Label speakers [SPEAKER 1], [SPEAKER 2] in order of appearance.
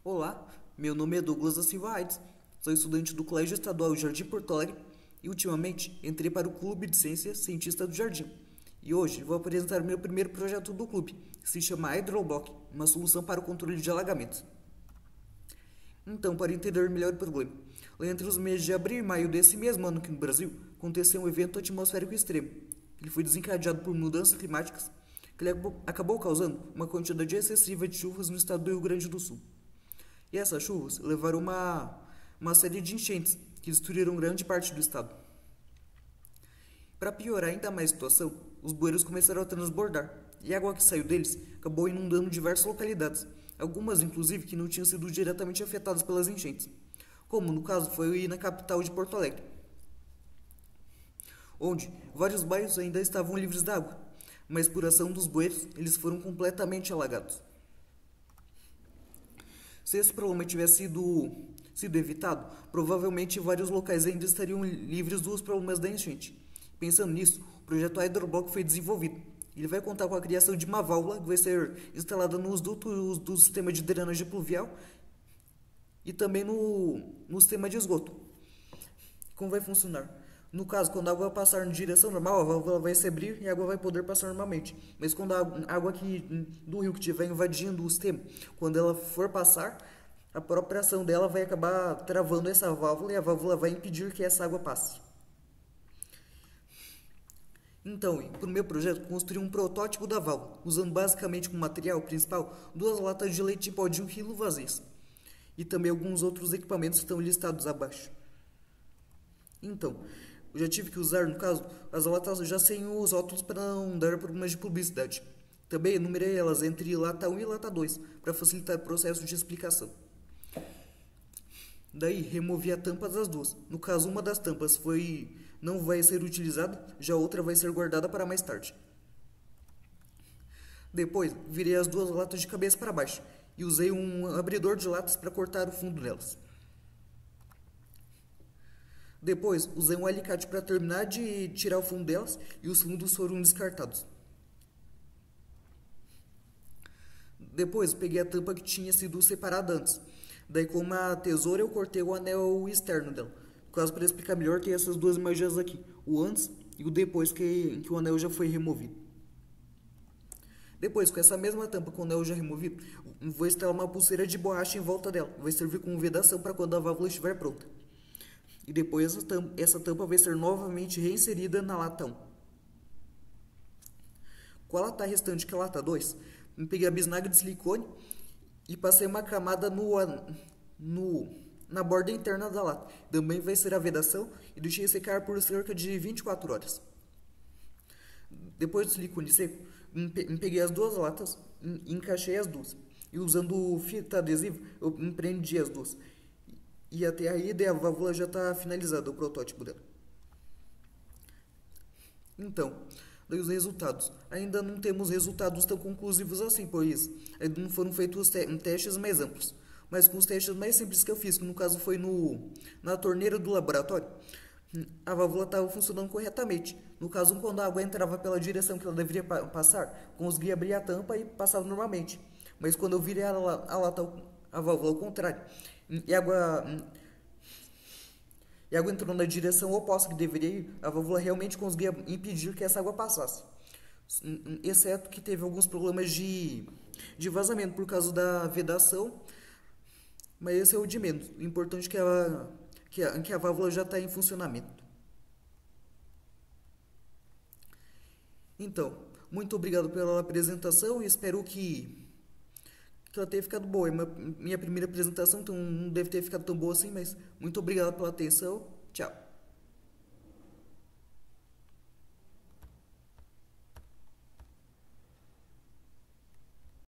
[SPEAKER 1] Olá, meu nome é Douglas da Silva Aides, sou estudante do Colégio Estadual Jardim Porto Alegre e ultimamente entrei para o Clube de Ciências Cientista do Jardim. E hoje vou apresentar o meu primeiro projeto do clube, que se chama Hydroblock, uma solução para o controle de alagamentos. Então, para entender melhor o problema, entre os meses de abril e maio desse mesmo ano aqui no Brasil, aconteceu um evento atmosférico extremo. Ele foi desencadeado por mudanças climáticas que acabou causando uma quantidade excessiva de chuvas no estado do Rio Grande do Sul. E essas chuvas levaram uma série de enchentes que destruíram grande parte do estado. Para piorar ainda mais a situação, os bueiros começaram a transbordar e a água que saiu deles acabou inundando diversas localidades, algumas inclusive que não tinham sido diretamente afetadas pelas enchentes, como no caso foi na capital de Porto Alegre, onde vários bairros ainda estavam livres d'água, mas por ação dos bueiros eles foram completamente alagados. Se esse problema tivesse sido evitado, provavelmente vários locais ainda estariam livres dos problemas da enchente. Pensando nisso, o projeto Hydroblock foi desenvolvido. Ele vai contar com a criação de uma válvula que vai ser instalada nos dutos do sistema de drenagem pluvial e também no sistema de esgoto. Como vai funcionar? No caso, quando a água passar em direção normal, a válvula vai se abrir e a água vai poder passar normalmente. Mas quando a água do rio que estiver invadindo o sistema, quando ela for passar, a própria ação dela vai acabar travando essa válvula e a válvula vai impedir que essa água passe. Então, para o meu projeto, construí um protótipo da válvula, usando basicamente como material principal 2 latas de leite em pó de 1 kg vazias, e também alguns outros equipamentos que estão listados abaixo. Então, eu já tive que usar, no caso, as latas já sem os rótulos para não dar problemas de publicidade. Também enumerei elas entre lata 1 e lata 2, para facilitar o processo de explicação. Daí, removi a tampa das duas. No caso, uma das tampas não vai ser utilizada, já a outra vai ser guardada para mais tarde. Depois, virei as 2 latas de cabeça para baixo e usei um abridor de latas para cortar o fundo delas. Depois, usei um alicate para terminar de tirar o fundo delas e os fundos foram descartados. Depois, peguei a tampa que tinha sido separada antes. Daí, com uma tesoura, eu cortei o anel externo dela. No caso, para explicar melhor, tem essas 2 imagens aqui. O antes e o depois que o anel já foi removido. Depois, com essa mesma tampa com o anel já removido, vou instalar uma pulseira de borracha em volta dela. Vai servir como vedação para quando a válvula estiver pronta. E depois essa tampa vai ser novamente reinserida na lata 1. Com a lata restante, que é a lata 2, peguei a bisnaga de silicone e passei uma camada na borda interna da lata. Também vai ser a vedação e deixei secar por cerca de 24 horas. Depois do silicone seco, peguei as 2 latas e encaixei as duas. E usando fita adesiva, eu prendi as duas. E até aí a válvula já está finalizada, o protótipo dela. Então, daí os resultados. Ainda não temos resultados tão conclusivos assim, pois ainda não foram feitos testes mais amplos. Mas com os testes mais simples que eu fiz, que no caso foi na torneira do laboratório, a válvula estava funcionando corretamente. No caso, quando a água entrava pela direção que ela deveria passar, conseguia abrir a tampa e passava normalmente. Mas quando eu virei a válvula ao contrário, e a água entrou na direção oposta que deveria ir, a válvula realmente conseguia impedir que essa água passasse. Exceto que teve alguns problemas de vazamento por causa da vedação, mas esse é o de menos. O importante é que a válvula já está em funcionamento. Então, muito obrigado pela apresentação e espero que ela tenha ficado boa. É minha primeira apresentação, então não deve ter ficado tão boa assim, mas muito obrigado pela atenção. Tchau.